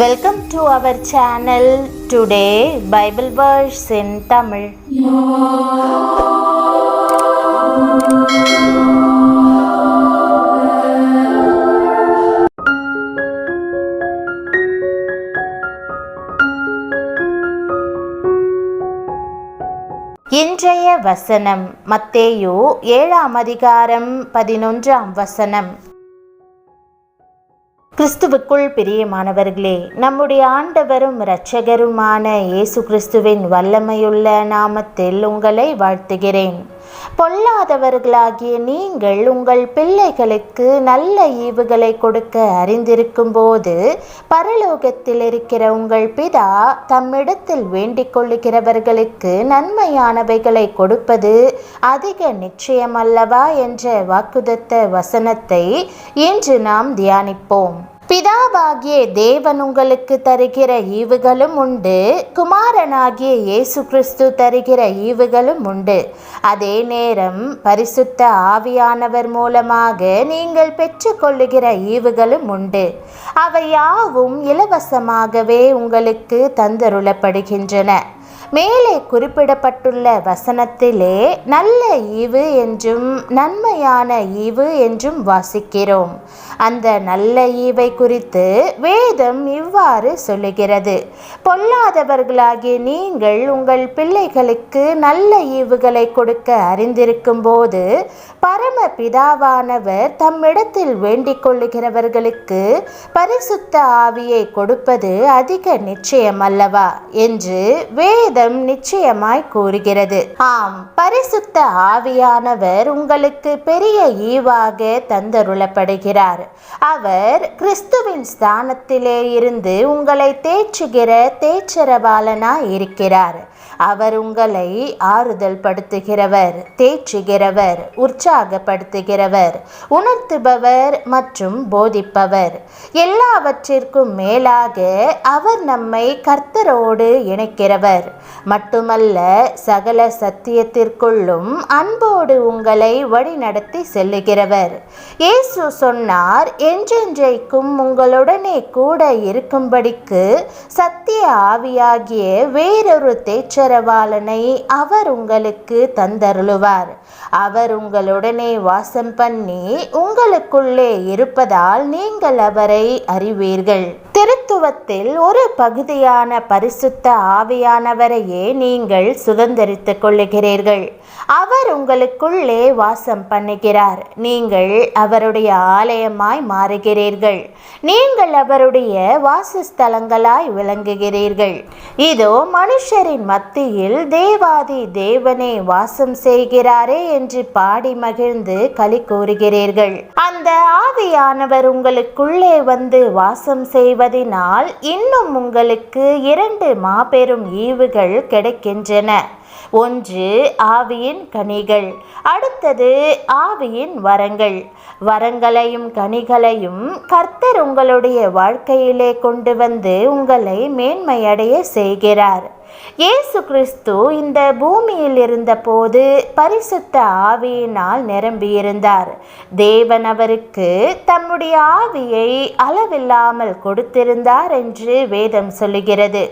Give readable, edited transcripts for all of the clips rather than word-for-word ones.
Welcome to our channel. Today Bible verse in Tamil. இன்றைய வசனம் மத்தேயு 7ஆம் அதிகாரம் 11ஆம் வசனம். கிறிஸ்துவுக்குள் பிரியமானவர்களே, நம்முடைய ஆண்டவரும் இரட்சகருமான இயேசு கிறிஸ்துவின் வல்லமையுள்ள நாமத்தில் உங்களை வாழ்த்துகிறேன். பொல்லாதவர்களாகிய நீங்கள் உங்கள் பிள்ளைகளுக்கு நல்ல ஈவுகளை கொடுக்க அறிந்திருக்கும் போது பரலோகத்தில் இருக்கிற உங்கள் பிதா தம்மிடத்தில் வேண்டிக் கொள்ளுகிறவர்களுக்கு நன்மையானவைகளை கொடுப்பது அதிக நிச்சயமல்லவா என்ற வாக்குதத்த வசனத்தை இன்று நாம் தியானிப்போம். பிதாவாகிய தேவன் உங்களுக்கு தருகிற ஈவுகளும் உண்டு, குமாரனாகிய இயேசு கிறிஸ்து தருகிற ஈவுகளும் உண்டு. அதே நேரம் பரிசுத்த ஆவியானவர் மூலமாக நீங்கள் பெற்றுக்கொள்ளுகிற ஈவுகளும் உண்டு. அவை யாவும் இலவசமாகவே உங்களுக்கு தந்தருளப்படுகின்றன. மேலே குறிப்பிடப்பட்டுள்ள வசனத்திலே நல்ல ஈவு என்றும் நன்மையான ஈவு என்றும் வாசிக்கிறோம். அந்த நல்ல ஈவை குறித்து வேதம் இவ்வாறு சொல்லுகிறது: பொல்லாதவர்களாகிய நீங்கள் உங்கள் பிள்ளைகளுக்கு நல்ல ஈவுகளை கொடுக்க அறிந்திருக்கும் போது பரம பிதாவானவர் தம்மிடத்தில் வேண்டிக் கொள்ளுகிறவர்களுக்கு பரிசுத்த ஆவியை கொடுப்பது அதிக நிச்சயம் அல்லவா என்று வேதம் நிச்சயமாய் கூறுகிறது. ஆம், பரிசுத்த ஆவியானவர் உங்களுக்கு பெரிய ஈவாக தந்தருளப்படுகிறார். அவர் கிறிஸ்துவின் ஸ்தானத்திலே இருந்து உங்களை தேற்றுகிற தேற்றரவாளனாய் இருக்கிறார். அவர் உங்களை ஆறுதல் படுத்துகிறவர், தேற்றுகிறவர், உற்சாகப்படுத்துகிறவர், உணர்த்துபவர் மற்றும் போதிப்பவர். எல்லாவற்றிற்கும் மேலாக அவர் நம்மை கர்த்தரோடு இணைக்கிறவர் மட்டுமல்ல, சகல சத்தியத்திற்குள்ளும் அன்போடு உங்களை வழிநடத்தி செல்லுகிறவர். இயேசு சொன்னார், என்றென்றைக்கும் உங்களுடனே கூட இருக்கும்படிக்கு சத்திய ஆவியாகிய வேறொரு தேற்றரவாளனை அவர் உங்களுக்கு தந்தருளுவார். அவர் உங்களுடனே வாசம் பண்ணி உங்களுக்குள்ளே இருப்பதால் நீங்கள் அவரை அறிவீர்கள். திருத்துவத்தில் ஒரு பகுதியான பரிசுத்த ஆவியானவரையே நீங்கள் சுதந்தரித்துக் கொள்ளுகிறீர்கள். அவர் உங்களுக்குள்ளே வாசம் பண்ணுகிறார். நீங்கள் அவருடைய ஆலயமாய் மாறுகிறீர்கள். நீங்கள் அவருடைய வாசஸ்தலங்களாய் விளங்குகிறீர்கள். இதோ மனுஷரின் மத்தியில் தேவாதி தேவனே வாசம் செய்கிறாரே என்று பாடி மகிழ்ந்து களி கூறுகிறீர்கள். அந்த ஆவியானவர் உங்களுக்குள்ளே வந்து வாசம் செய்வதினால் இன்னும் உங்களுக்கு 2 மாபெரும் ஈவுகள் கிடைக்கின்றன. ஒன்று ஆவியின் கனிகள், அடுத்தது ஆவியின் வரங்கள். வரங்களையும் கனிகளையும் கர்த்தர் உங்களுடைய வாழ்க்கையிலே கொண்டு வந்து உங்களை மேன்மையடைய செய்கிறார். இயேசு கிறிஸ்து இந்த பூமியில் இருந்தபோது பரிசுத்த ஆவியினால் நிரம்பியிருந்தார். தேவன் அவருக்கு தம்முடைய ஆவியை அளவில்லாமல் கொடுத்திருந்தார் என்று வேதம் சொல்லுகிறது.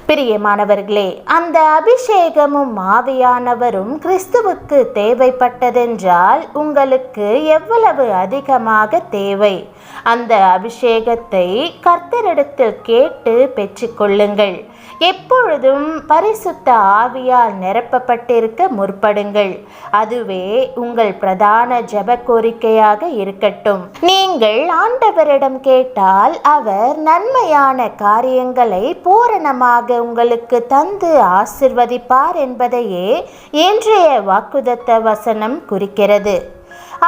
பிரியமானவர்களே, அந்த அபிஷேகமும் ஆவியானவரும் கிறிஸ்துவுக்கு தேவைப்பட்டதென்றால் உங்களுக்கு எவ்வளவு அதிகமாக தேவை? அந்த அபிஷேகத்தை கர்த்தரிடத்தில் கேட்டு பெற்றுக்கொள்ளுங்கள். எப்பொழுதும் பரிசுத்த ஆவியால் நிரப்பப்பட்டிருக்க முற்படுங்கள். அதுவே உங்கள் பிரதான ஜெப கோரிக்கையாக இருக்கட்டும். நீங்கள் ஆண்டவரிடம் கேட்டால் அவர் நன்மையான காரியங்களை பூரணமாக உங்களுக்கு தந்து ஆசிர்வதிப்பார் என்பதையே இன்றைய வாக்குதத்த வசனம் குறிக்கிறது.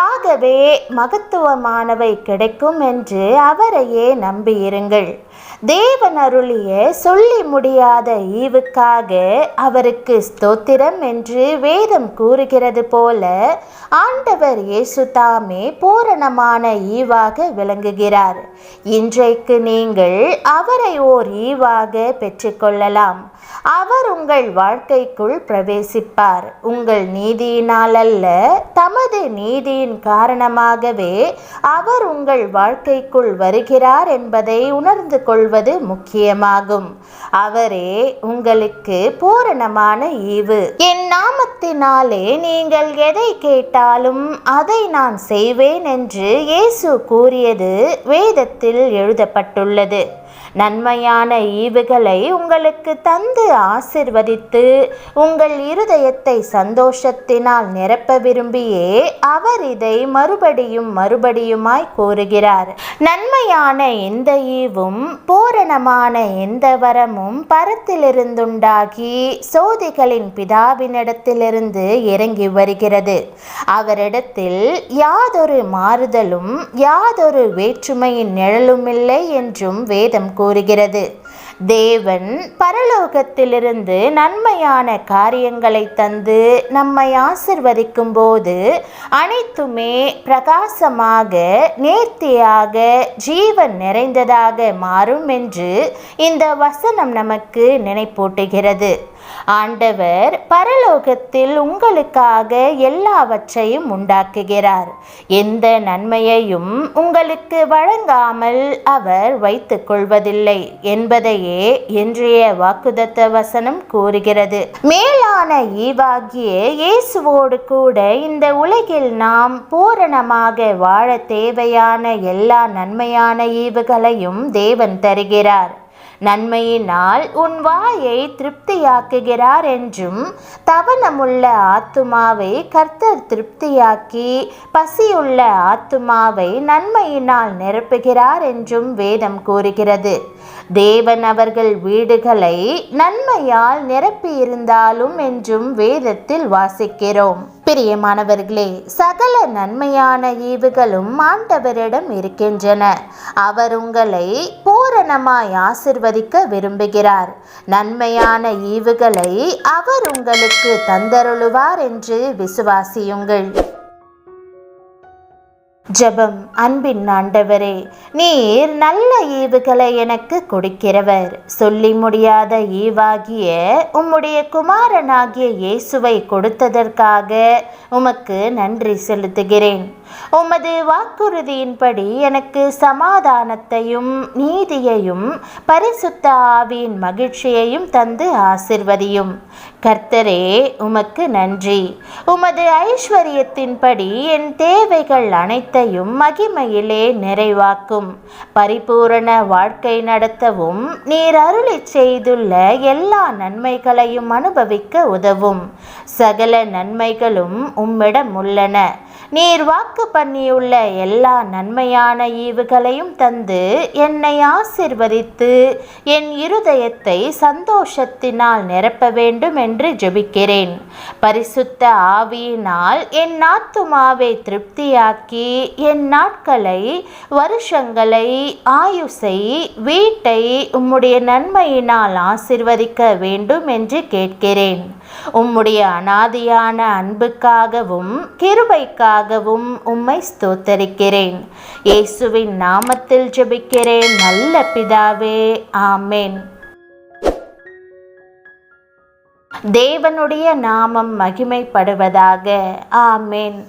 ஆகவே மகத்துவமானவை கிடைக்கும் என்று அவரையே நம்பியிருங்கள். தேவன் அருளிய சொல்லி முடியாத ஈவுக்காக அவருக்கு ஸ்தோத்திரம் என்று வேதம் கூறுகிறது போல ஆண்டவர் இயேசு தாமே பூரணமான ஈவாக விளங்குகிறார். இன்றைக்கு நீங்கள் அவரை ஓர் ஈவாக பெற்றுக்கொள்ளலாம். அவர் உங்கள் வாழ்க்கைக்குள் பிரவேசிப்பார். உங்கள் நீதியினால் அல்ல, தமது நீதியின் காரணமாகவே அவர் உங்கள் வாழ்க்கைக்குள் வருகிறார் என்பதை உணர்ந்து கொள்வது முக்கியமாகும். அவரே உங்களுக்கு பூரணமான ஈவு. என் நாமத்தினாலே நீங்கள் எதை கேட்டாலும் அதை நான் செய்வேன் என்று இயேசு கூறியது வேதத்தில் எழுதப்பட்டுள்ளது. நன்மையான ஈவுகளை உங்களுக்கு தந்து ஆசிர்வதித்து உங்கள் இருதயத்தை சந்தோஷத்தினால் நிரப்ப விரும்பியே அவர் இதை மறுபடியுமாய் கூறுகிறார். நன்மையான எந்த ஈவும் பூரணமான எந்த வரமும் பரத்திலிருந்துண்டாகி சோதிகளின் பிதாவினிடத்திலிருந்து இறங்கி வருகிறது. அவரிடத்தில் யாதொரு மாறுதலும் யாதொரு வேற்றுமையின் நிழலுமில்லை என்றும் வேதம் கூறுகிறது. தேவன் பரலோகத்திலிருந்து நன்மையான காரியங்களை தந்து நம்மை ஆசிர்வதிக்கும் போது அனைத்துமே பிரகாசமாக நேர்த்தியாக ஜீவன் நிறைந்ததாக மாறும் என்று இந்த வசனம் நமக்கு நினைப்பூட்டுகிறது. ஆண்டவர் பரலோகத்தில் உங்களுக்காக எல்லாவற்றையும் உண்டாக்குகிறார். எந்த நன்மையையும் உங்களுக்கு வழங்காமல் அவர் வைத்துக் கொள்வதில்லை என்பதையே இன்றைய வாக்குத்தத்த வசனம் கூறுகிறது. மேலான ஈவாகிய இயேசுவோடு கூட இந்த உலகில் நாம் பூரணமாக வாழ தேவையான எல்லா நன்மையான ஈவுகளையும் தேவன் தருகிறார். நன்மையினால் உன் வாயை திருப்தியாக்குகிறார் என்றும் தவனமுள்ள ஆத்துமாவை கர்த்தர் திருப்தியாக்கி பசியுள்ள ஆத்துமாவை நன்மையினால் நிரப்புகிறார் என்றும் வேதம் கூறுகிறது. தேவன் அவர்கள் வீடுகளை நன்மையால் நிரப்பியிருந்தாலும் என்றும் வேதத்தில் வாசிக்கிறோம். பிரியமானவர்களே, சகல நன்மையான ஈவுகளும் ஆண்டவரிடம் இருக்கின்றன. அவர் உங்களை பூரணமாய் ஆசிர்வதிக்க விரும்புகிறார். நன்மையான ஈவுகளை அவர் உங்களுக்கு தந்தருளுவார் என்று விசுவாசியுங்கள். ஜெபம். அன்பின் ஆண்டவரே, நீர் நல்ல ஈவுகளை எனக்கு கொடுக்கிறவர். சொல்லி முடியாத ஈவாகிய உம்முடைய குமாரனாகிய இயேசுவை கொடுத்ததற்காக உமக்கு நன்றி செலுத்துகிறேன். உமது வாக்குறுதியின்படி எனக்கு சமாதானத்தையும் நீதியையும் பரிசுத்த ஆவியின் மகிழ்ச்சியையும் தந்து ஆசிர்வதியும். கர்த்தரே, உமக்கு நன்றி. உமது ஐஸ்வர்யத்தின்படி என் தேவைகள் அனைத்தையும் மகிமையிலே நிறைவாக்கும். பரிபூரண வாழ்க்கை நடத்தவும் நீர் அருளிச் செய்துள்ள எல்லா நன்மைகளையும் அனுபவிக்க உதவும். சகல நன்மைகளும் உம்மிடம் உள்ளன. நீர் வாக்கு பண்ணியுள்ள எல்லா நன்மையான ஈவுகளையும் தந்து என்னை ஆசிர்வதித்து என் இருதயத்தை சந்தோஷத்தினால் நிரப்ப வேண்டும் என்று ஜெபிக்கிறேன். பரிசுத்த ஆவியினால் என் ஆத்துமாவை திருப்தியாக்கி என் நாட்களை, வருஷங்களை, ஆயுசை, வீட்டை உம்முடைய நன்மையினால் ஆசிர்வதிக்க வேண்டும் என்று கேட்கிறேன். உம்முடைய அநாதியான அன்புக்காகவும் கிருபைக்காகவும் உம்மை ஸ்தோத்தரிக்கிறேன். இயேசுவின் நாமத்தில் ஜெபிக்கிறேன் நல்ல பிதாவே, ஆமென். தேவனுடைய நாமம் மகிமைப்படுவதாக. ஆமென்.